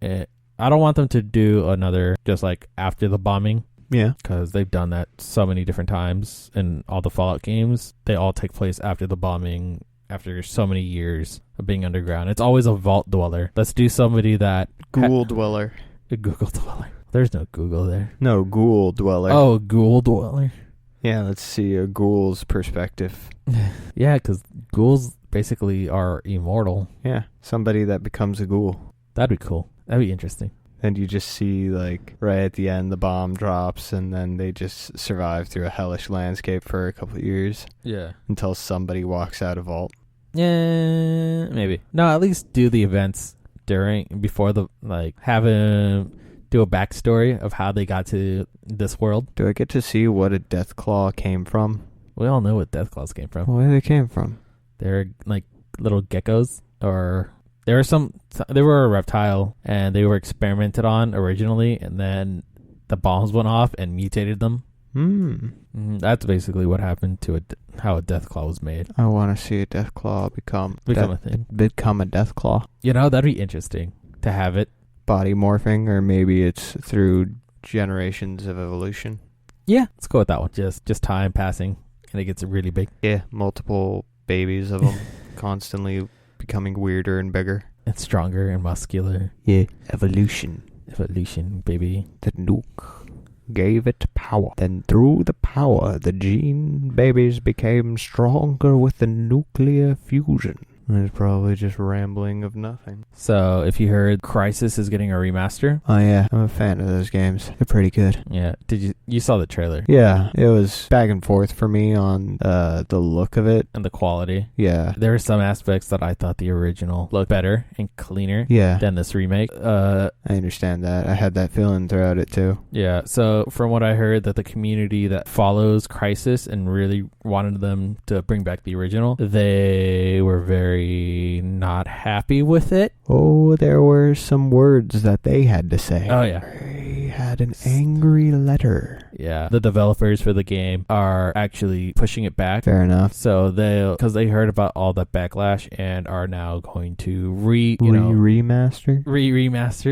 I don't want them to do another just like after the bombing. Yeah. Because they've done that so many different times in all the Fallout games. They all take place after the bombing, after so many years of being underground. It's always a vault dweller. Let's do somebody that... Ghoul dweller. A Google dweller. There's no Google there. No, ghoul dweller. Oh, ghoul dweller. Yeah, let's see a ghoul's perspective. Yeah, because ghouls basically are immortal. Yeah, somebody that becomes a ghoul. That'd be cool. That'd be interesting. And you just see, like, right at the end, the bomb drops, and then they just survive through a hellish landscape for a couple of years. Yeah. Until somebody walks out of vault. Yeah, maybe. No, at least do the events before the, like, have him do a backstory of how they got to this world. Do I get to see what a Deathclaw came from? We all know what Deathclaws came from. Where they came from? They're, like, little geckos, or... They were a reptile, and they were experimented on originally, and then the bombs went off and mutated them. That's basically what happened to how a Deathclaw was made. I want to see a Deathclaw become a thing. Become a Deathclaw. You know, that'd be interesting to have it. Body morphing, or maybe it's through generations of evolution. Yeah, let's go with that one. Just time passing, and it gets really big. Yeah, multiple babies of them constantly becoming weirder and bigger. And stronger and muscular. Yeah, evolution. Evolution, baby. The nuke gave it power. Then through the power, the gene babies became stronger with the nuclear fusion. It's probably just rambling of nothing. So, if you heard Crysis is getting a remaster. Oh yeah, I'm a fan of those games. They're pretty good. Yeah. You saw the trailer? Yeah, it was back and forth for me on the look of it. And the quality. Yeah. There were some aspects that I thought the original looked better and cleaner than this remake. I understand that. I had that feeling throughout it too. Yeah, so from what I heard, that the community that follows Crysis and really wanted them to bring back the original, they were very not happy with it. Oh, there were some words that they had to say. Oh, yeah. They had an angry letter. Yeah. The developers for the game are actually pushing it back. Fair enough. So because they heard about all the backlash and are now going to remaster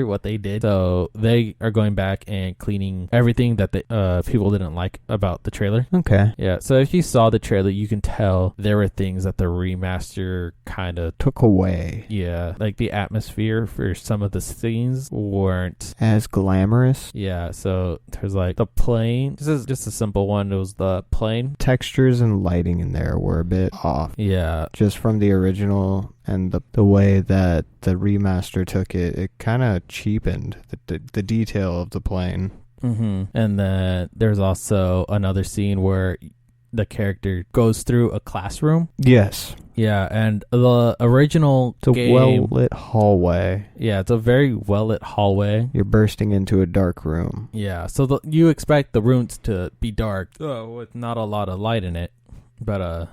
what they did. So they are going back and cleaning everything that the people didn't like about the trailer. Okay. Yeah. So if you saw the trailer, you can tell there were things that the remaster kind of took away. Yeah. Like the atmosphere for some of the scenes weren't as glamorous. Yeah. So there's like the plane. This is just a simple one. It was the plane. Textures and lighting in there were a bit off. Yeah. Just from the original and the way that the remaster took it, it kind of cheapened the detail of the plane. Mm-hmm. And then there's also another scene where the character goes through a classroom. Yes. Yeah, and the original It's a game, well-lit hallway. Yeah, it's a very well-lit hallway. You're bursting into a dark room. Yeah, so you expect the rooms to be dark with not a lot of light in it. But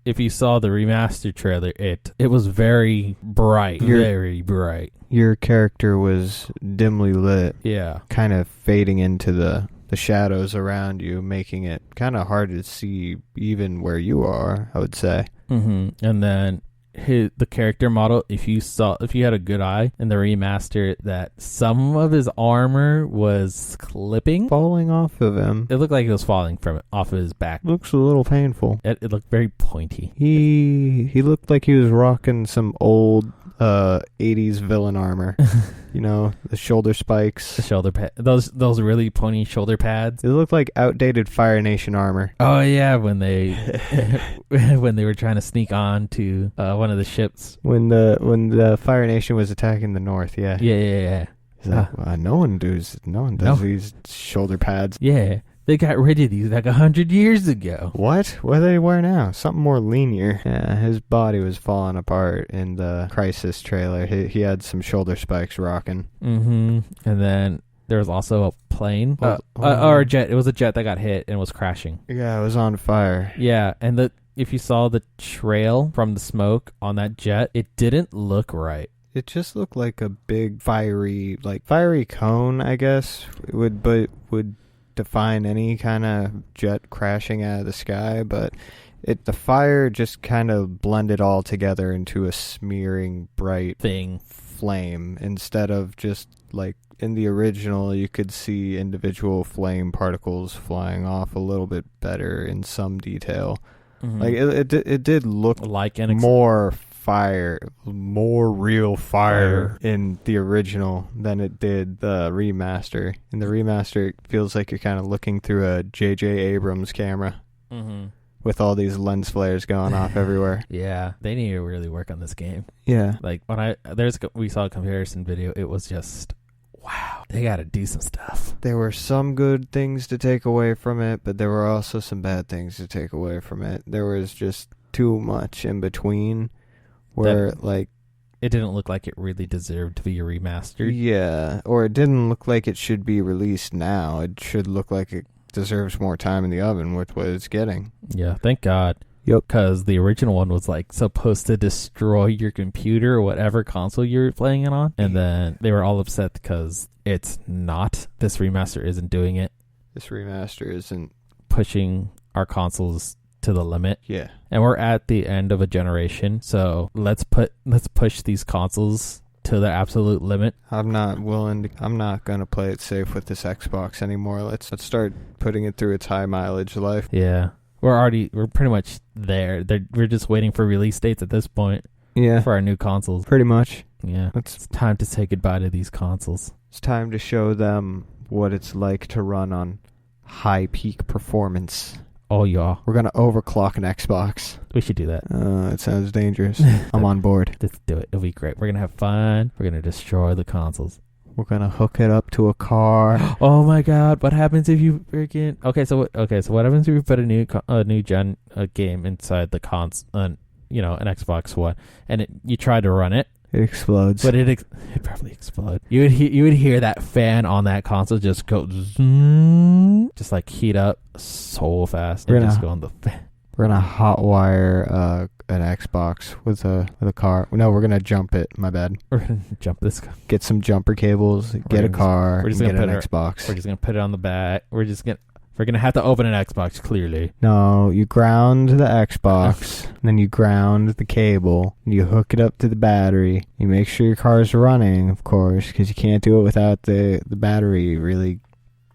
if you saw the remastered trailer, it was very bright. Very bright. Your character was dimly lit. Yeah. Kind of fading into the shadows around you, making it kind of hard to see even where you are, I would say. Mm-hmm. And then the character model, if you had a good eye in the remaster, that some of his armor was clipping, falling off of him. It looked like it was falling off of his back. Looks a little painful. It looked very pointy. He looked like he was rocking some old 80s villain armor. You know, the shoulder spikes, the shoulder pad, those really pointy shoulder pads. It looked like outdated Fire Nation armor. Oh yeah, when they were trying to sneak on to one of the ships. When the Fire Nation was attacking the North, yeah. Yeah. No one does these shoulder pads. Yeah. They got rid of these like 100 years ago. What? What do they wear now? Something more linear. Yeah, his body was falling apart in the Crysis trailer. He had some shoulder spikes rocking. Mm-hmm. And then there was also a plane. Or a jet. It was a jet that got hit and was crashing. Yeah, it was on fire. Yeah, and if you saw the trail from the smoke on that jet, it didn't look right. It just looked like a big fiery cone, I guess. Would define any kind of jet crashing out of the sky, but the fire just kind of blended all together into a smearing bright thing. flame instead of just like in the original you could see individual flame particles flying off a little bit better in some detail. Like it did look like more real fire in the original than it did the remaster. In the remaster, it feels like you're kind of looking through a J.J. Abrams camera with all these lens flares going off everywhere. Yeah, they need to really work on this game. Yeah, like when we saw a comparison video, it was just wow, they got to do some stuff. There were some good things to take away from it, but there were also some bad things to take away from it. There was just too much in between. Where, like... It didn't look like it really deserved to be remastered. Yeah, or it didn't look like it should be released now. It should look like it deserves more time in the oven with what it's getting. Yeah, thank God. Yep. Because the original one was, like, supposed to destroy your computer or whatever console you were playing it on. And then they were all upset because it's not. This remaster isn't doing it. This remaster isn't... pushing our consoles to the limit. Yeah. And we're at the end of a generation, so let's push these consoles to their absolute limit. I'm not going to play it safe with this Xbox anymore. Let's start putting it through its high mileage life. Yeah. We're pretty much there. We're just waiting for release dates at this point. Yeah. For our new consoles. Pretty much. Yeah. It's time to say goodbye to these consoles. It's time to show them what it's like to run on high peak performance. Oh, yeah. We're going to overclock an Xbox. We should do that. It sounds dangerous. I'm on board. Let's do it. It'll be great. We're going to have fun. We're going to destroy the consoles. We're going to hook it up to a car. Oh, my God. What happens if you freaking... Okay, so what happens if you put a new gen game inside the an Xbox One, and you try to run it? It explodes. But it'd probably explode. You would hear that fan on that console just go zoom, just like heat up so fast and just go on the fan. We're gonna hotwire an Xbox with a car. No, we're gonna jump it. My bad. We're gonna jump this. Get some jumper cables. Get a car. We're just gonna get an Xbox. We're just gonna put it on the back. We're gonna have to open an Xbox, clearly. No, you ground the Xbox, and then you ground the cable, and you hook it up to the battery. You make sure your car's running, of course, because you can't do it without the battery really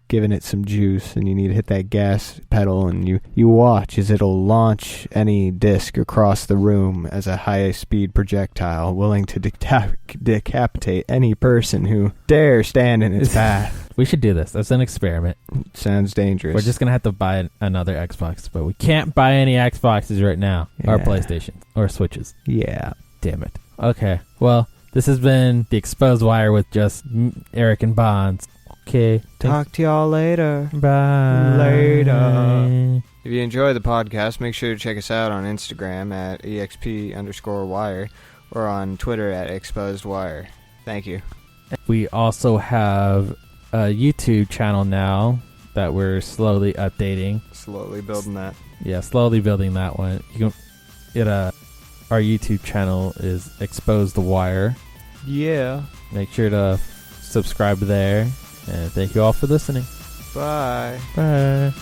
giving it some juice, and you need to hit that gas pedal, and you watch as it'll launch any disc across the room as a high-speed projectile willing to decapitate any person who dare stand in its path. We should do this. That's an experiment. Sounds dangerous. We're just going to have to buy another Xbox, but we can't buy any Xboxes right now. Yeah. Or PlayStation. Or Switches. Yeah. Damn it. Okay. Well, this has been The Exposed Wire with just Eric and Bonds. Okay. Talk to y'all later. Bye. Later. If you enjoy the podcast, make sure to check us out on Instagram at exp_wire or on Twitter at exposedwire. Thank you. We also have a YouTube channel now that we're slowly updating. Slowly building that. Yeah, slowly building that one. Our YouTube channel is Exposed Wire. Yeah. Make sure to subscribe there. And thank you all for listening. Bye. Bye.